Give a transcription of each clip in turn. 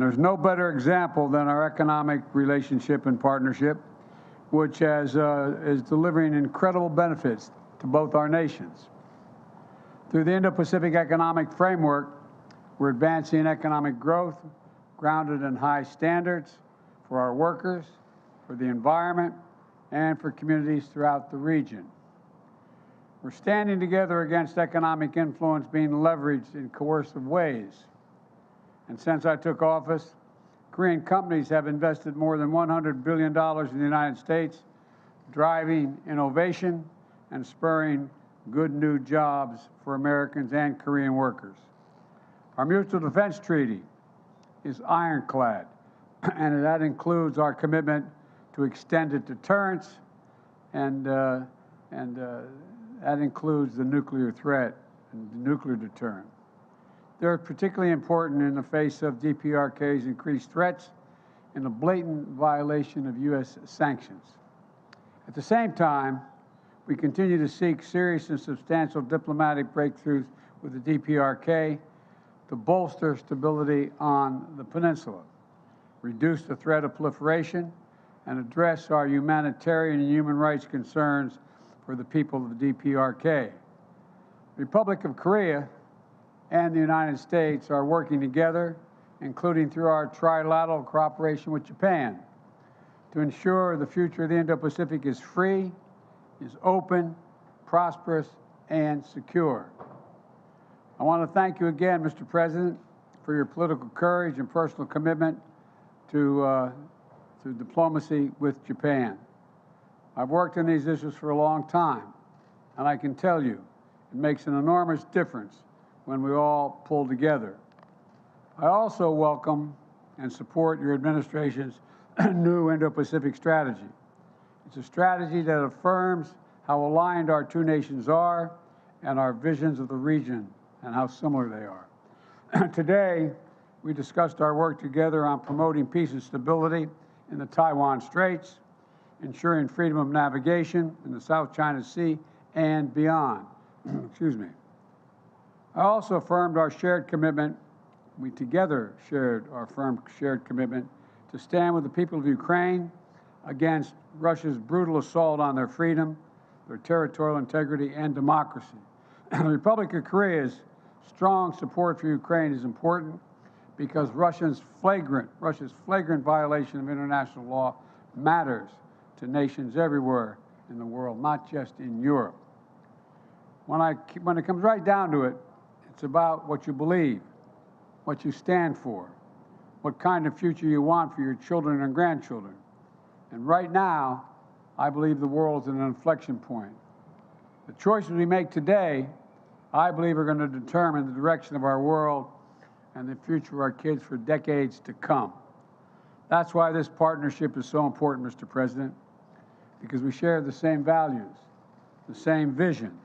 And there's no better example than our economic relationship and partnership, which is delivering incredible benefits to both our nations. Through the Indo-Pacific Economic Framework, we're advancing economic growth grounded in high standards for our workers, for the environment, and for communities throughout the region. We're standing together against economic influence being leveraged in coercive ways. And since I took office, Korean companies have invested more than $100 billion in the United States, driving innovation and spurring good new jobs for Americans and Korean workers. Our mutual defense treaty is ironclad, and that includes our commitment to extended deterrence, and that includes the nuclear threat and the nuclear deterrent. They're particularly important in the face of DPRK's increased threats and a blatant violation of U.S. sanctions. At the same time, we continue to seek serious and substantial diplomatic breakthroughs with the DPRK to bolster stability on the peninsula, reduce the threat of proliferation, and address our humanitarian and human rights concerns for the people of the DPRK. The Republic of Korea and the United States are working together, including through our trilateral cooperation with Japan, to ensure the future of the Indo-Pacific is free, is open, prosperous, and secure. I want to thank you again, Mr. President, for your political courage and personal commitment to diplomacy with Japan. I've worked on these issues for a long time, and I can tell you it makes an enormous difference when we all pull together. I also welcome and support your administration's new Indo-Pacific strategy. It's a strategy that affirms how aligned our two nations are and our visions of the region and how similar they are. Today, we discussed our work together on promoting peace and stability in the Taiwan Straits, ensuring freedom of navigation in the South China Sea and beyond. Excuse me. I also affirmed our shared commitment, we together shared our firm shared commitment to stand with the people of Ukraine against Russia's brutal assault on their freedom, their territorial integrity, and democracy. The Republic of Korea's strong support for Ukraine is important because Russia's flagrant violation of international law matters to nations everywhere in the world, not just in Europe. When it comes right down to it, it's about what you believe, what you stand for, what kind of future you want for your children and grandchildren. And right now, I believe the world's at an inflection point. The choices we make today, I believe, are going to determine the direction of our world and the future of our kids for decades to come. That's why this partnership is so important, Mr. President, because we share the same values, the same vision.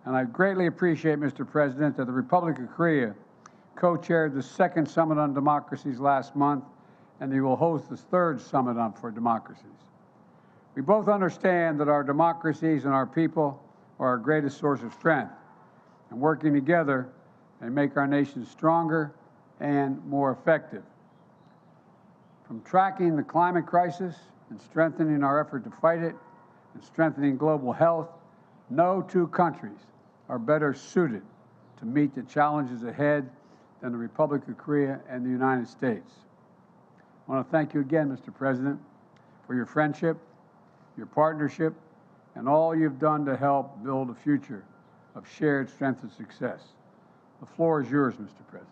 And I greatly appreciate, Mr. President, that the Republic of Korea co-chaired the second Summit on Democracies last month, and they will host the third Summit for Democracies. We both understand that our democracies and our people are our greatest source of strength, and working together, they make our nation stronger and more effective. From tracking the climate crisis and strengthening our effort to fight it and strengthening global health, no two countries are better suited to meet the challenges ahead than the Republic of Korea and the United States. I want to thank you again, Mr. President, for your friendship, your partnership, and all you've done to help build a future of shared strength and success. The floor is yours, Mr. President.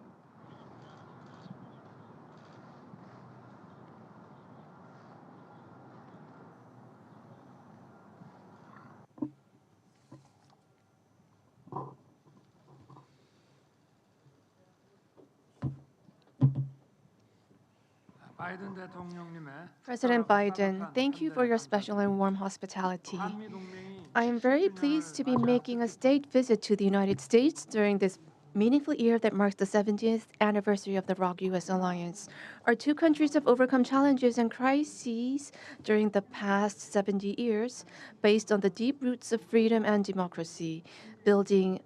President Biden, thank you for your special and warm hospitality. I am very pleased to be making a state visit to the United States during this meaningful year that marks the 70th anniversary of the ROK-US alliance. Our two countries have overcome challenges and crises during the past 70 years based on the deep roots of freedom and democracy, building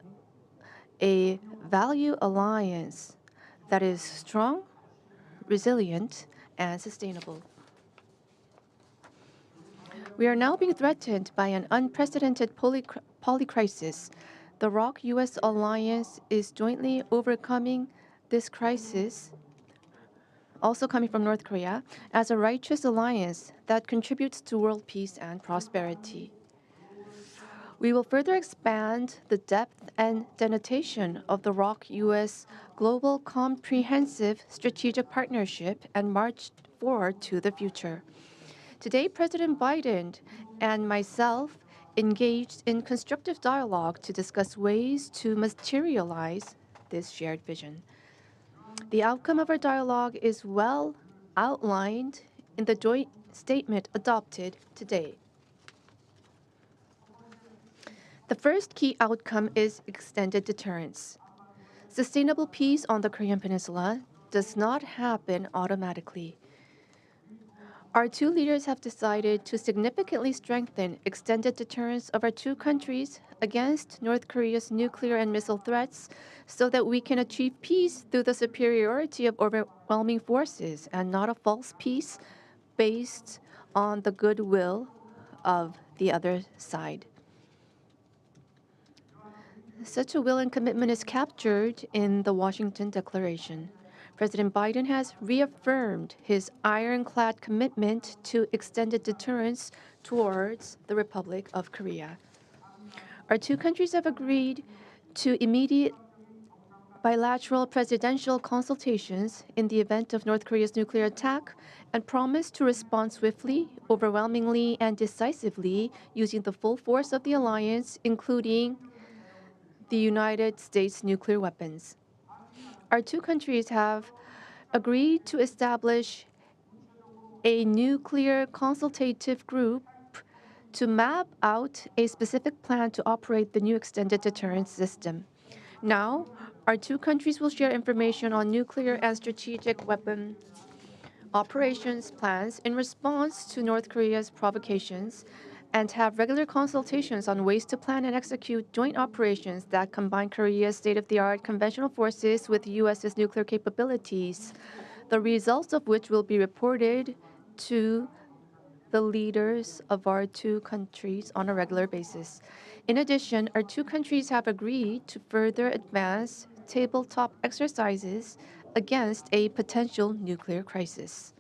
a value alliance that is strong, resilient, and sustainable. We are now being threatened by an unprecedented polycrisis. The ROK-US alliance is jointly overcoming this crisis, also coming from North Korea, as a righteous alliance that contributes to world peace and prosperity. We will further expand the depth and denotation of the ROK-US Global Comprehensive Strategic Partnership and march forward to the future. Today, President Biden and myself engaged in constructive dialogue to discuss ways to materialize this shared vision. The outcome of our dialogue is well outlined in the joint statement adopted today. The first key outcome is extended deterrence. Sustainable peace on the Korean Peninsula does not happen automatically. Our two leaders have decided to significantly strengthen extended deterrence of our two countries against North Korea's nuclear and missile threats so that we can achieve peace through the superiority of overwhelming forces and not a false peace based on the goodwill of the other side. Such a will and commitment is captured in the Washington Declaration. President Biden has reaffirmed his ironclad commitment to extended deterrence towards the Republic of Korea. Our two countries have agreed to immediate bilateral presidential consultations in the event of North Korea's nuclear attack and promise to respond swiftly, overwhelmingly, and decisively using the full force of the alliance, including the United States nuclear weapons. Our two countries have agreed to establish a nuclear consultative group to map out a specific plan to operate the new extended deterrence system. Now, our two countries will share information on nuclear and strategic weapon operations plans in response to North Korea's provocations and have regular consultations on ways to plan and execute joint operations that combine Korea's state-of-the-art conventional forces with the U.S.'s nuclear capabilities, the results of which will be reported to the leaders of our two countries on a regular basis. In addition, our two countries have agreed to further advance tabletop exercises against a potential nuclear crisis.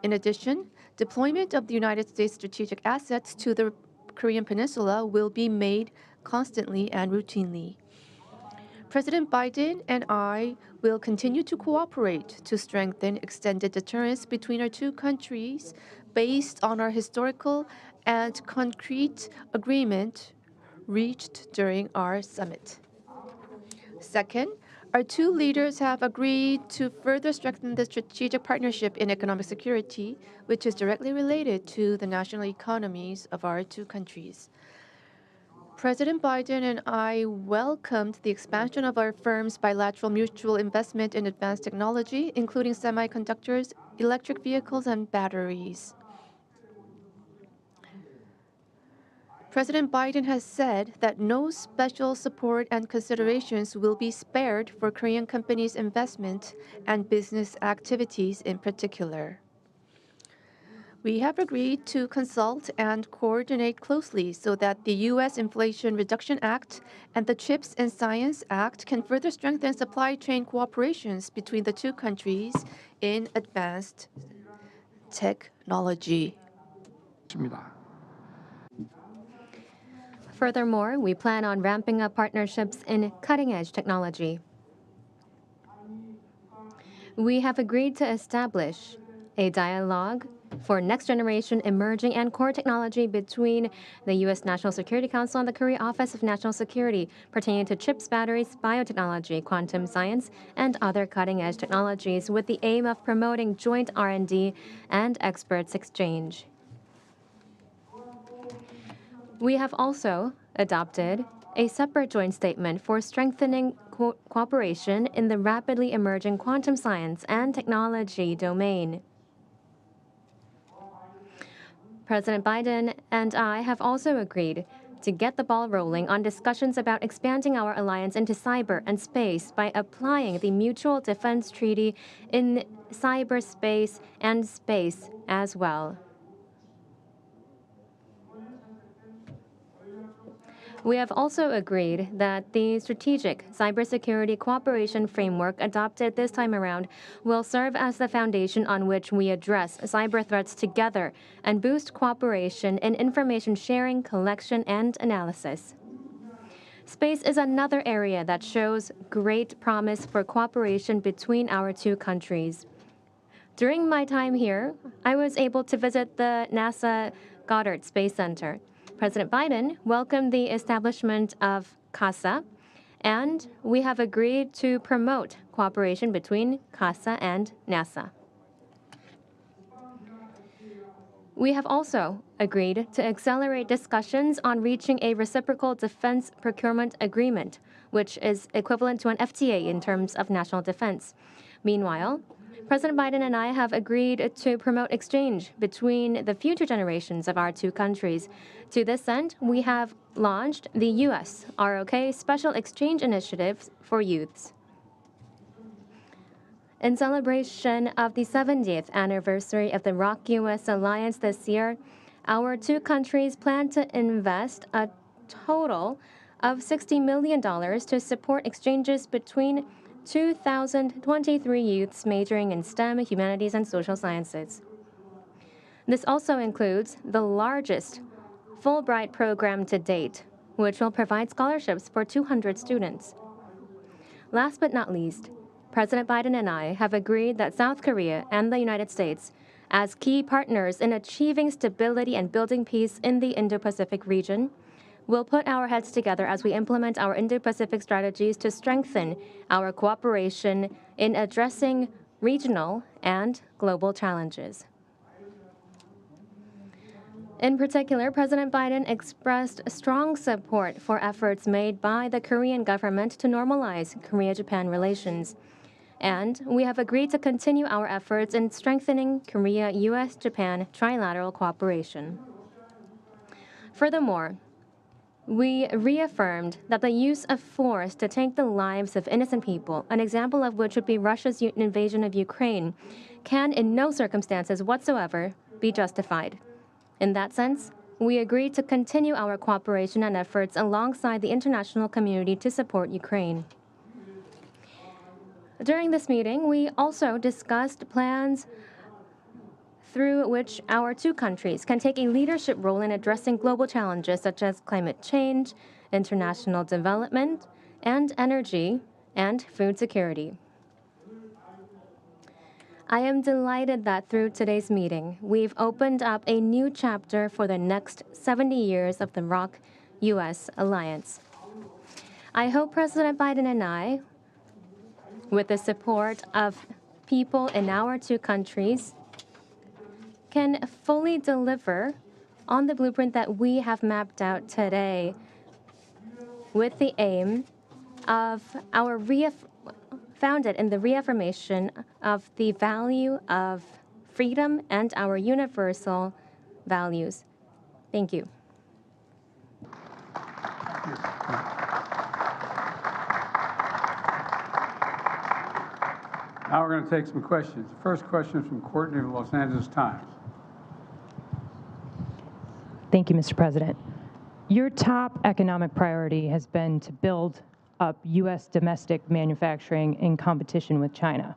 In addition, deployment of the United States strategic assets to the Korean Peninsula will be made constantly and routinely. President Biden and I will continue to cooperate to strengthen extended deterrence between our two countries based on our historical and concrete agreement reached during our summit. Second, our two leaders have agreed to further strengthen the strategic partnership in economic security, which is directly related to the national economies of our two countries. President Biden and I welcomed the expansion of our firm's bilateral mutual investment in advanced technology, including semiconductors, electric vehicles, and batteries. President Biden has said that no special support and considerations will be spared for Korean companies' investment and business activities in particular. We have agreed to consult and coordinate closely so that the U.S. Inflation Reduction Act and the CHIPS and Science Act can further strengthen supply chain cooperations between the two countries in advanced technology. Furthermore, we plan on ramping up partnerships in cutting-edge technology. We have agreed to establish a dialogue for next-generation emerging and core technology between the U.S. National Security Council and the Korea Office of National Security pertaining to chips, batteries, biotechnology, quantum science, and other cutting-edge technologies with the aim of promoting joint R&D and experts exchange. We have also adopted a separate joint statement for strengthening cooperation in the rapidly emerging quantum science and technology domain. President Biden and I have also agreed to get the ball rolling on discussions about expanding our alliance into cyber and space by applying the Mutual Defense Treaty in cyberspace and space as well. We have also agreed that the strategic cybersecurity cooperation framework adopted this time around will serve as the foundation on which we address cyber threats together and boost cooperation in information sharing, collection, and analysis. Space is another area that shows great promise for cooperation between our two countries. During my time here, I was able to visit the NASA Goddard Space Center. President Biden welcomed the establishment of CASA, and we have agreed to promote cooperation between CASA and NASA. We have also agreed to accelerate discussions on reaching a reciprocal defense procurement agreement, which is equivalent to an FTA in terms of national defense. Meanwhile, President Biden and I have agreed to promote exchange between the future generations of our two countries. To this end, we have launched the U.S. ROK Special Exchange Initiative for Youths. In celebration of the 70th anniversary of the ROK-U.S. alliance this year, our two countries plan to invest a total of $60 million to support exchanges between 2,023 youths majoring in STEM, humanities, and social sciences. This also includes the largest Fulbright program to date, which will provide scholarships for 200 students. Last but not least, President Biden and I have agreed that South Korea and the United States, as key partners in achieving stability and building peace in the Indo-Pacific region, will put our heads together as we implement our Indo-Pacific strategies to strengthen our cooperation in addressing regional and global challenges. In particular, President Biden expressed strong support for efforts made by the Korean government to normalize Korea-Japan relations. And we have agreed to continue our efforts in strengthening Korea-U.S.-Japan trilateral cooperation. Furthermore, we reaffirmed that the use of force to take the lives of innocent people, an example of which would be Russia's invasion of Ukraine, can in no circumstances whatsoever be justified. In that sense, we agreed to continue our cooperation and efforts alongside the international community to support Ukraine. During this meeting, we also discussed plans through which our two countries can take a leadership role in addressing global challenges such as climate change, international development, and energy and food security. I am delighted that through today's meeting, we've opened up a new chapter for the next 70 years of the ROK-U.S. alliance. I hope President Biden and I, with the support of people in our two countries, can fully deliver on the blueprint that we have mapped out today with the aim of our founded in the reaffirmation of the value of freedom and our universal values. Thank you. Now we're going to take some questions. The first question is from Courtney of the Los Angeles Times. Thank you, Mr. President. Your top economic priority has been to build up U.S. domestic manufacturing in competition with China.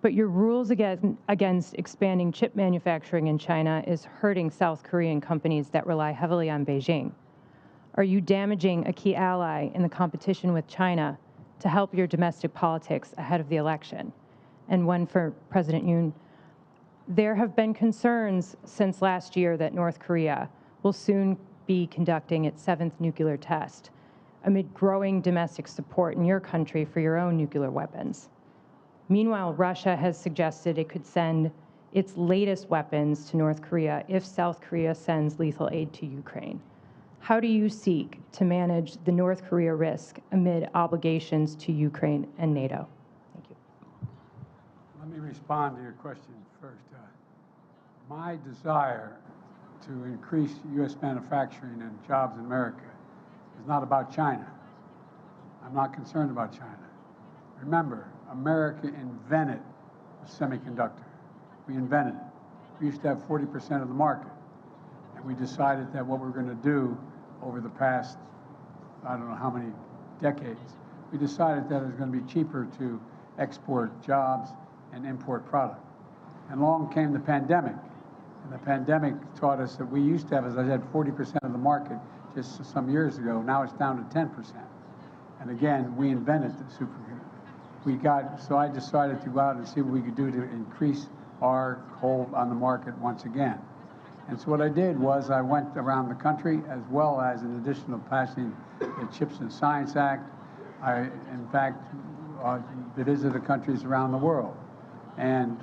But your rules against expanding chip manufacturing in China is hurting South Korean companies that rely heavily on Beijing. Are you damaging a key ally in the competition with China to help your domestic politics ahead of the election? And one for President Yoon. There have been concerns since last year that North Korea will soon be conducting its 7th nuclear test amid growing domestic support in your country for your own nuclear weapons. Meanwhile, Russia has suggested it could send its latest weapons to North Korea if South Korea sends lethal aid to Ukraine. How do you seek to manage the North Korea risk amid obligations to Ukraine and NATO? Thank you. Let me respond to your question first. My desire to increase U.S. manufacturing and jobs in America is not about China. I'm not concerned about China. Remember, America invented the semiconductor. We invented it. We used to have 40% of the market. And we decided that what we're going to do over the past, I don't know how many decades, we decided that it was going to be cheaper to export jobs and import product. And along came the pandemic. And the pandemic taught us that we used to have, as I said, 40% of the market just some years ago. Now it's down to 10%. And again, we invented the supercomputer. So I decided to go out and see what we could do to increase our hold on the market once again. And so what I did was I went around the country, as well as, in addition to passing the CHIPS and Science Act, I, in fact, visited countries around the world. And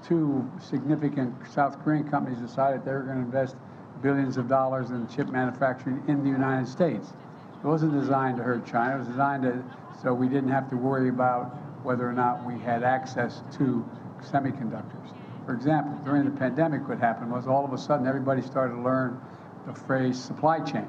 two significant South Korean companies decided they were going to invest billions of dollars in chip manufacturing in the United States. It wasn't designed to hurt China. It was designed so we didn't have to worry about whether or not we had access to semiconductors. For example, during the pandemic, what happened was all of a sudden everybody started to learn the phrase supply chain.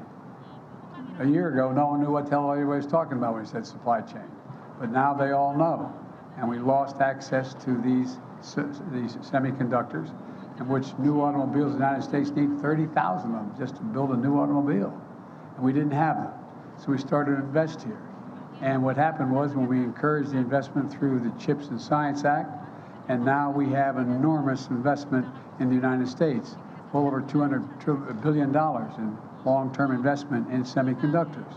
A year ago, no one knew what the hell everybody was talking about when he said supply chain. But now they all know. And we lost access to these semiconductors, in which new automobiles in the United States need 30,000 of them just to build a new automobile. And we didn't have them. So we started to invest here. And what happened was when we encouraged the investment through the CHIPS and Science Act, and now we have an enormous investment in the United States, well over $200 billion in long-term investment in semiconductors.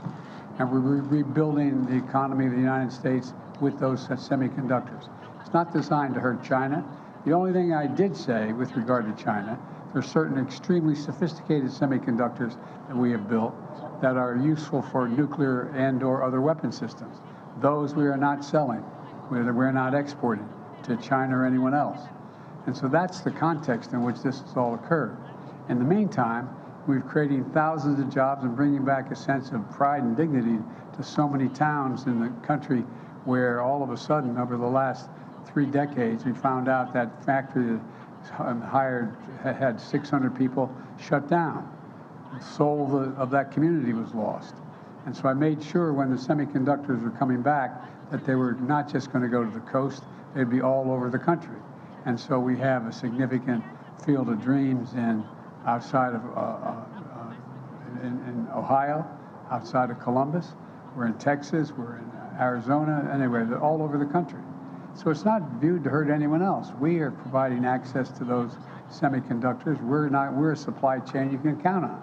And we're rebuilding the economy of the United States with those semiconductors. It's not designed to hurt China. The only thing I did say with regard to China, there are certain extremely sophisticated semiconductors that we have built that are useful for nuclear and/or other weapon systems. Those we are not selling. We're not exporting to China or anyone else. And so that's the context in which this has all occurred. In the meantime, we've created thousands of jobs and bringing back a sense of pride and dignity to so many towns in the country where all of a sudden, over the last 3 decades, we found out that factory that had 600 people shut down. The soul of that community was lost. And so I made sure when the semiconductors were coming back that they were not just going to go to the coast, they'd be all over the country. And so we have a significant field of dreams outside of in Ohio, outside of Columbus. We're in Texas, we're in Arizona, anyway, they're all over the country. So it's not viewed to hurt anyone else. We are providing access to those semiconductors. We're a supply chain you can count on.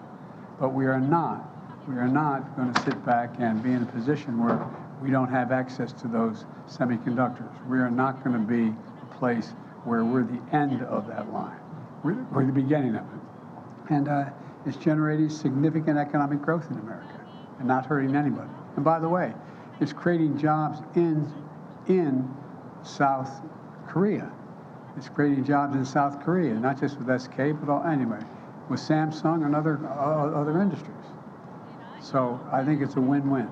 But we are not going to sit back and be in a position where we don't have access to those semiconductors. We are not going to be a place where we're the end of that line. We're the beginning of it. And it's generating significant economic growth in America and not hurting anybody. And by the way, it's creating jobs in South Korea. It's creating jobs in South Korea, not just with SK, but anyway, with Samsung and other industries. So I think it's a win-win.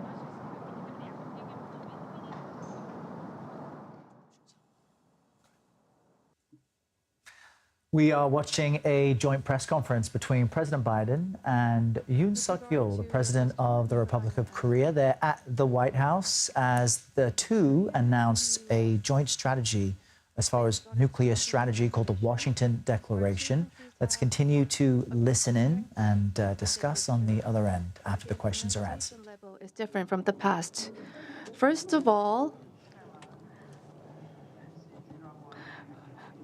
We are watching a joint press conference between President Biden and Yoon Yeol, the president of the Republic of Korea. They're at the White House as the two announced a joint strategy as far as nuclear strategy called the Washington Declaration. Let's continue to listen in and discuss on the other end after the questions are answered. The level is different from the past. First of all,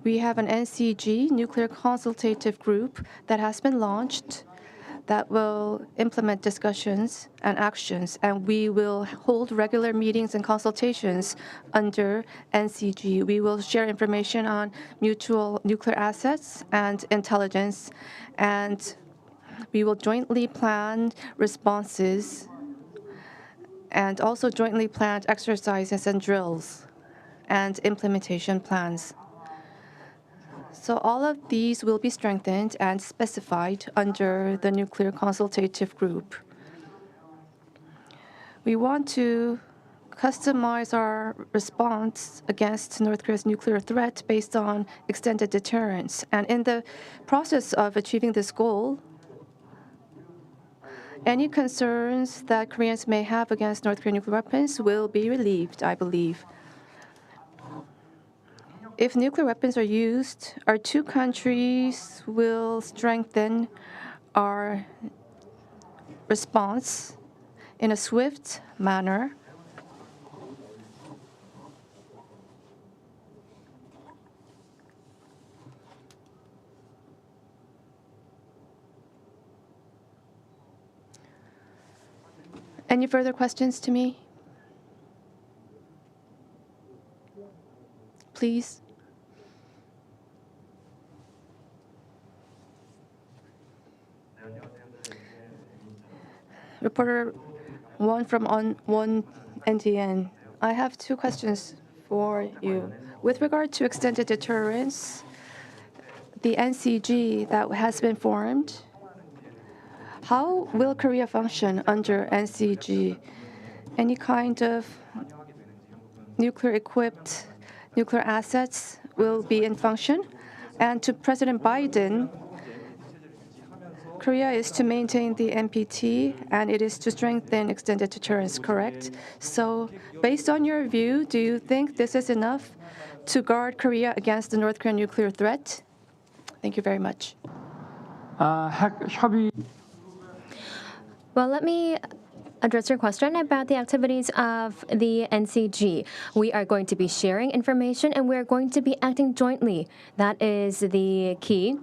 we have an NCG, Nuclear Consultative Group, that has been launched that will implement discussions and actions, and we will hold regular meetings and consultations under NCG. We will share information on mutual nuclear assets and intelligence, and we will jointly plan responses and also jointly plan exercises and drills and implementation plans. So all of these will be strengthened and specified under the Nuclear Consultative Group. We want to customize our response against North Korea's nuclear threat based on extended deterrence. And in the process of achieving this goal, any concerns that Koreans may have against North Korean nuclear weapons will be relieved, I believe. If nuclear weapons are used, our two countries will strengthen our response in a swift manner. Any further questions to me? Please. Reporter Won from One NTN. I have two questions for you. With regard to extended deterrence, the NCG that has been formed, how will Korea function under NCG? Any kind of nuclear-equipped nuclear assets will be in function? And to President Biden, Korea is to maintain the NPT, and it is to strengthen extended deterrence, correct? So based on your view, do you think this is enough to guard Korea against the North Korean nuclear threat? Thank you very much. Well, let me address your question about the activities of the NCG. We are going to be sharing information, and we are going to be acting jointly. That is the key.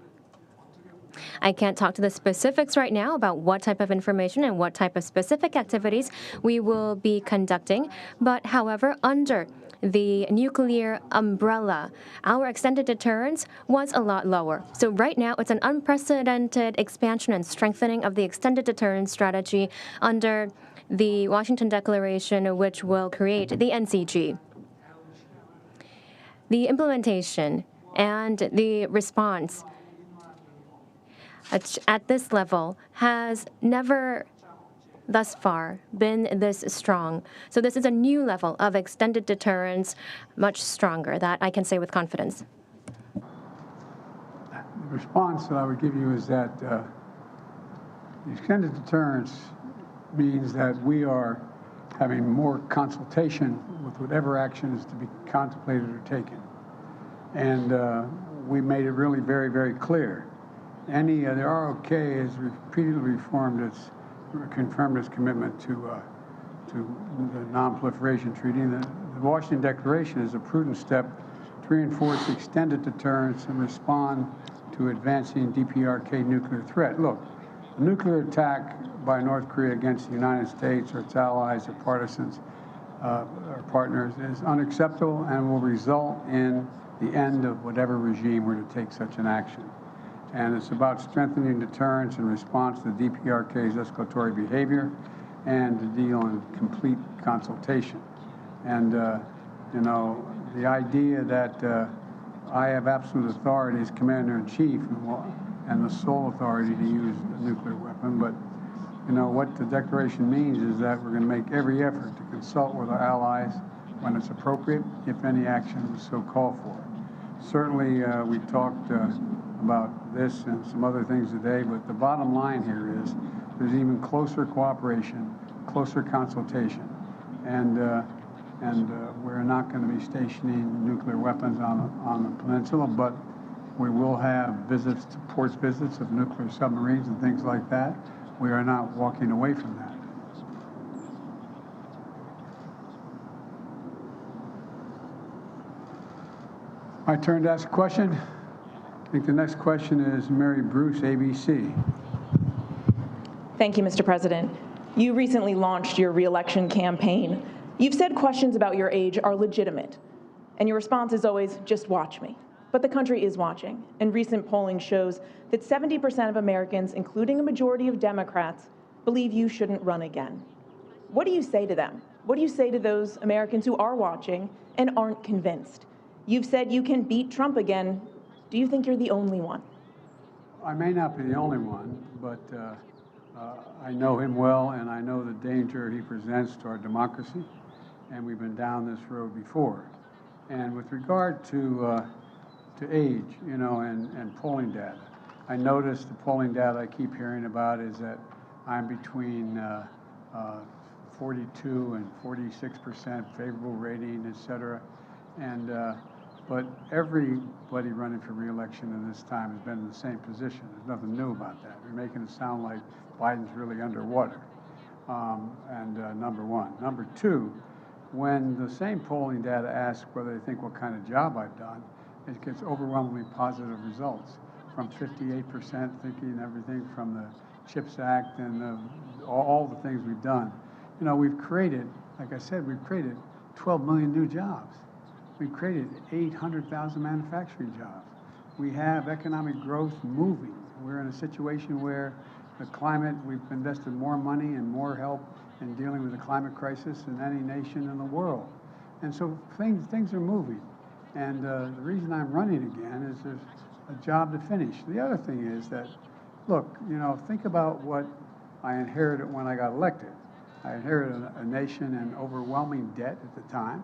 I can't talk to the specifics right now about what type of information and what type of specific activities we will be conducting. But however, under the nuclear umbrella, our extended deterrence was a lot lower. So right now, it's an unprecedented expansion and strengthening of the extended deterrence strategy under the Washington Declaration, which will create the NCG. The implementation and the response at this level has never thus far been this strong. So this is a new level of extended deterrence, much stronger, that I can say with confidence. The response that I would give you is that the extended deterrence means that we are having more consultation with whatever action is to be contemplated or taken. And we made it really very, very clear. The ROK has repeatedly confirmed its commitment to the Non-Proliferation Treaty. The Washington Declaration is a prudent step to reinforce extended deterrence and respond to advancing DPRK nuclear threat. Look, a nuclear attack by North Korea against the United States or its allies or partisans or partners is unacceptable and will result in the end of whatever regime were to take such an action. And it's about strengthening deterrence in response to DPRK's escalatory behavior and to deal in complete consultation. And, the idea that I have absolute authority as Commander-in-Chief and the sole authority to use a nuclear weapon, but, what the declaration means is that we're going to make every effort to consult with our allies when it's appropriate, if any action is so called for. Certainly, we talked about this and some other things today, but the bottom line here is there's even closer cooperation, closer consultation, and we're not going to be stationing nuclear weapons on the peninsula, but we will have port visits of nuclear submarines and things like that. We are not walking away from that. My turn to ask a question. I think the next question is Mary Bruce, ABC. Thank you, Mr. President. You recently launched your re-election campaign. You've said questions about your age are legitimate, and your response is always, just watch me. But the country is watching, and recent polling shows that 70% of Americans, including a majority of Democrats, believe you shouldn't run again. What do you say to them? What do you say to those Americans who are watching and aren't convinced? You've said you can beat Trump again. Do you think you're the only one? I may not be the only one, but I know him well, and I know the danger he presents to our democracy. and we've been down this road before. And with regard to age, you know, and polling data, I noticed the polling data I keep hearing about is that I'm between 42 and 46% favorable rating, et cetera. And but everybody running for re-election in this time has been in the same position. There's nothing new about that. You're making it sound like Biden's really underwater. Number one. Number two, when the same polling data asks whether they think what kind of job I've done, it gets overwhelmingly positive results. From 58% thinking everything from the CHIPS Act and all the things we've done. You know, we've created, like I said, we've created 12 million new jobs. We've created 800,000 manufacturing jobs. We have economic growth moving. We're in a situation where the climate, we've invested more money and more help in dealing with the climate crisis than any nation in the world. And so things are moving. And the reason I'm running again is there's a job to finish. The other thing is that, look, you know, think about what I inherited when I got elected. I inherited a nation in overwhelming debt at the time,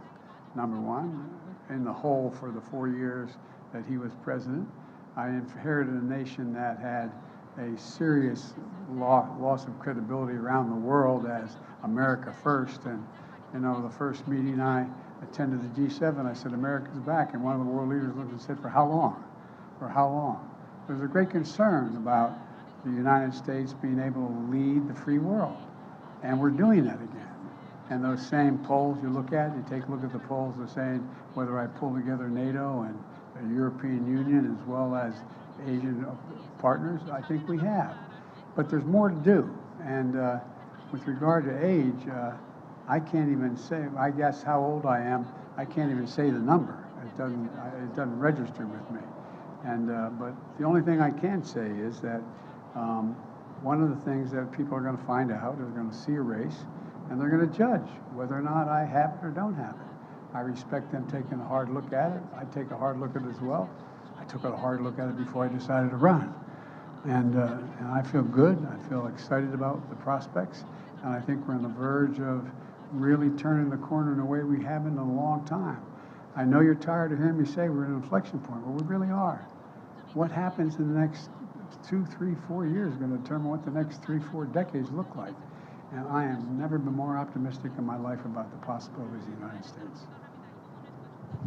number one, in the hole for the 4 years that he was president. I inherited a nation that had a serious loss of credibility around the world as America first. And, you know, the first meeting I attended the G7, I said, America's back. And one of the world leaders looked and said, for how long? For how long? There's a great concern about the United States being able to lead the free world. And we're doing that again. And those same polls you look at, you take a look at the polls that are saying whether I pull together NATO and the European Union as well as Asian partners, I think we have. But there's more to do. And with regard to age, I can't even say, I guess how old I am, I can't even say the number. It doesn't register with me. And but the only thing I can say is that one of the things that people are going to find out is they're going to see a race and they're going to judge whether or not I have it or don't have it. I respect them taking a hard look at it. I take a hard look at it as well. I took a hard look at it before I decided to run. And I feel good. I feel excited about the prospects. And I think we're on the verge of really turning the corner in a way we haven't in a long time. I know you're tired of hearing me say we're at an inflection point. Well, we really are. What happens in the next 2, 3, 4 years is going to determine what the next 3, 4 decades look like. And I have never been more optimistic in my life about the possibilities of the United States.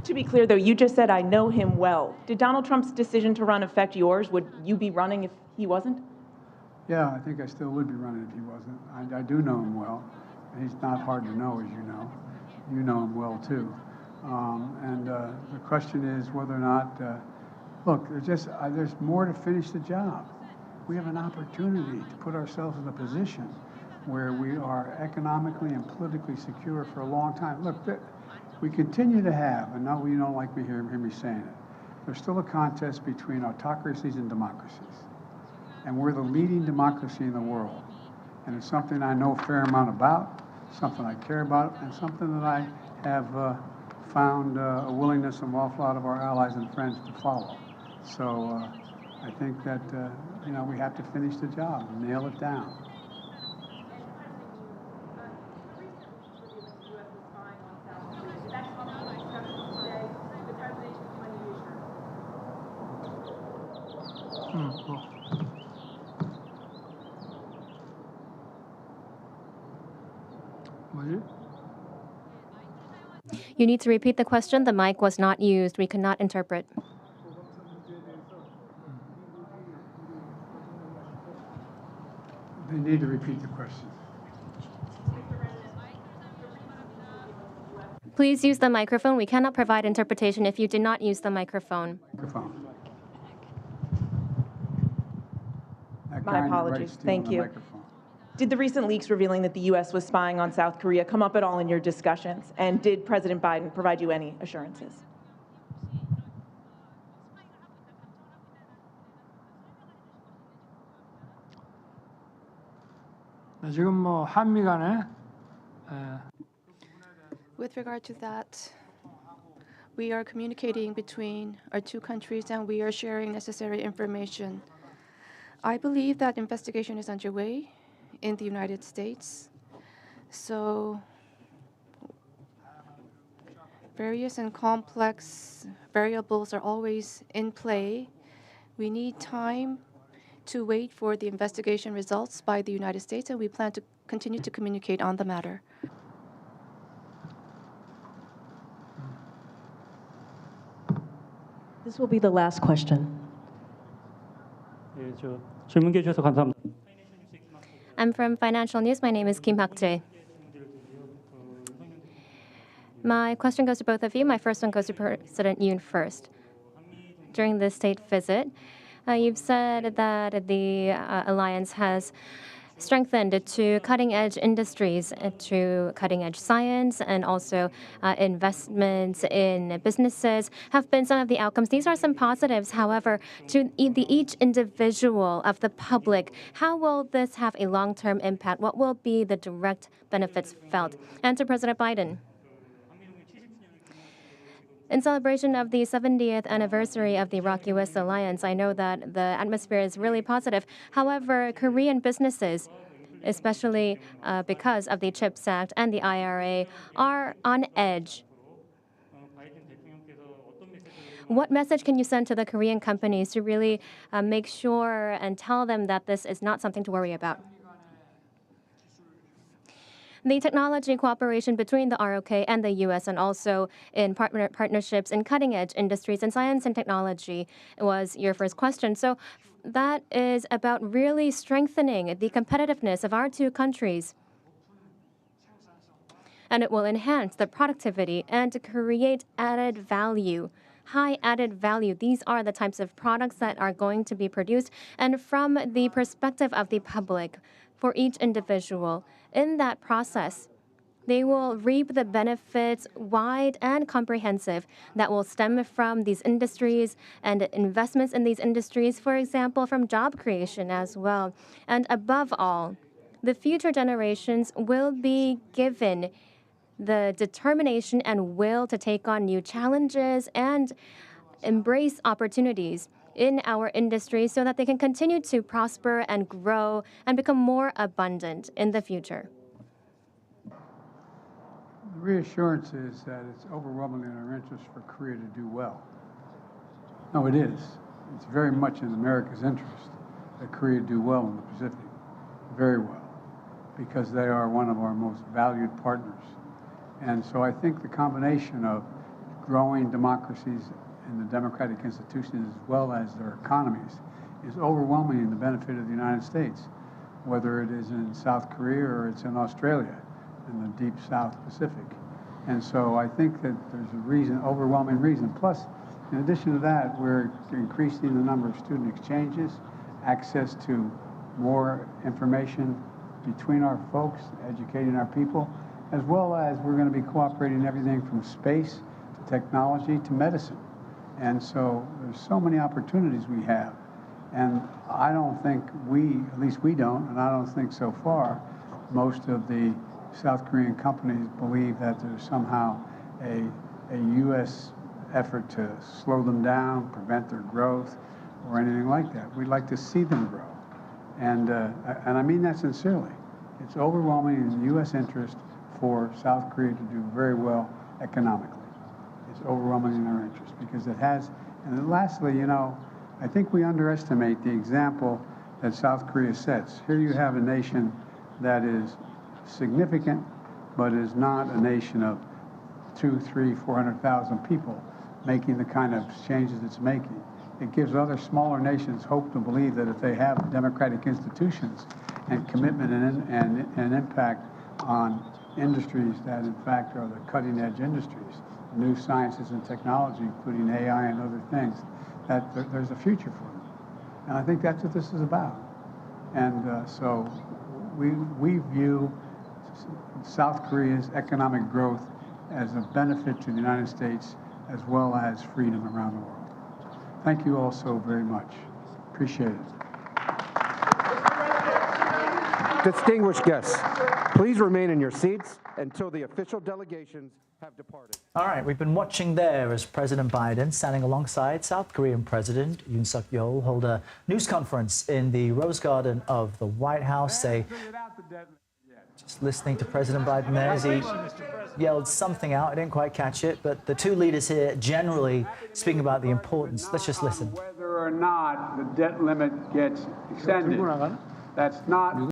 To be clear, though, you just said, I know him well. Did Donald Trump's decision to run affect yours? Would you be running if he wasn't? Yeah, I think I still would be running if he wasn't. I do know him well. He's not hard to know, as you know. You know him well, too. The question is whether or not, look, there's more to finish the job. We have an opportunity to put ourselves in a position where we are economically and politically secure for a long time. Look, we continue to have, and no, you don't like me hear me saying it, there's still a contest between autocracies and democracies. And we're the leading democracy in the world. And it's something I know a fair amount about, something I care about, and something that I have found a willingness of an awful lot of our allies and friends to follow. So I think that you know, we have to finish the job, nail it down. You need to repeat the question. The mic was not used. We could not interpret. They need to repeat the question. Please use the microphone. We cannot provide interpretation if you did not use the microphone. Microphone. My apologies. Thank you. Did the recent leaks revealing that the U.S. was spying on South Korea come up at all in your discussions? And did President Biden provide you any assurances? 지금 뭐 한미 간에 With regard to that, we are communicating between our two countries and we are sharing necessary information. I believe that investigation is underway in the United States. So Various and complex variables are always in play. We need time to wait for the investigation results by the United States, and we plan to continue to communicate on the matter. This will be the last question. 질문해 주셔서 감사합니다. I'm from Financial News. My name is Kim Hak-jae. My question goes to both of you. My first one goes to President Yoon first. During this state visit, you've said that the alliance has strengthened to cutting-edge industries, to cutting-edge science, and also investments in businesses have been some of the outcomes. These are some positives. However, to each individual of the public, how will this have a long-term impact? What will be the direct benefits felt? And to President Biden. In celebration of the 70th anniversary of the Iraq-U.S. alliance, I know that the atmosphere is really positive. However, Korean businesses, especially because of the CHIPS Act and the IRA, are on edge. What message can you send to the Korean companies to really make sure and tell them that this is not something to worry about? The technology cooperation between the ROK and the U.S. and also in partnerships in cutting-edge industries and science and technology was your first question. So that is about really strengthening the competitiveness of our two countries. And it will enhance the productivity and to create added value. High added value. These are the types of products that are going to be produced. And from the perspective of the public, for each individual, in that process, they will reap the benefits wide and comprehensive that will stem from these industries and investments in these industries, for example, from job creation as well. And above all, the future generations will be given the determination and will to take on new challenges and embrace opportunities in our industry so that they can continue to prosper and grow and become more abundant in the future. The reassurance is that it's overwhelmingly in our interest for Korea to do well. No, it is. It's very much in America's interest that Korea do well in the Pacific, very well, because they are one of our most valued partners. And so I think the combination of growing democracies in the democratic institutions as well as their economies is overwhelming in the benefit of the United States, whether it is in South Korea or it's in Australia, in the deep South Pacific. And so I think that there's a reason, overwhelming reason. Plus, in addition to that, we're increasing the number of student exchanges, access to more information between our folks, educating our people, as well as we're going to be cooperating in everything from space to technology to medicine. And so there's so many opportunities we have. And I don't think at least we don't, and I don't think so far, most of the South Korean companies believe that there's somehow a U.S. effort to slow them down, prevent their growth, or anything like that. We'd like to see them grow. And I mean that sincerely. It's overwhelming in the U.S. interest for South Korea to do very well economically. It's overwhelming in our interest because it has. And then lastly, I think we underestimate the example that South Korea sets. Here you have a nation that is significant, but is not a nation of 200,000, 300,000, 400,000 people making the kind of changes it's making. It gives other smaller nations hope to believe that if they have democratic institutions and commitment and impact on industries that in fact are the cutting edge industries, new sciences and technology, including AI and other things, that there's a future for them. And I think that's what this is about. And so we view South Korea's economic growth as a benefit to the United States as well as freedom around the world. Thank you all so very much. Appreciate it. Distinguished guests, please remain in your seats until the official delegations have departed. All right, we've been watching there as President Biden, standing alongside South Korean President Yoon Yeol, hold a news conference in the Rose Garden of the White House. They Just listening to President Biden there as he yelled something out. I didn't quite catch it, but the two leaders here generally speaking about the importance. Let's just listen. Whether or not the debt limit gets extended, that's not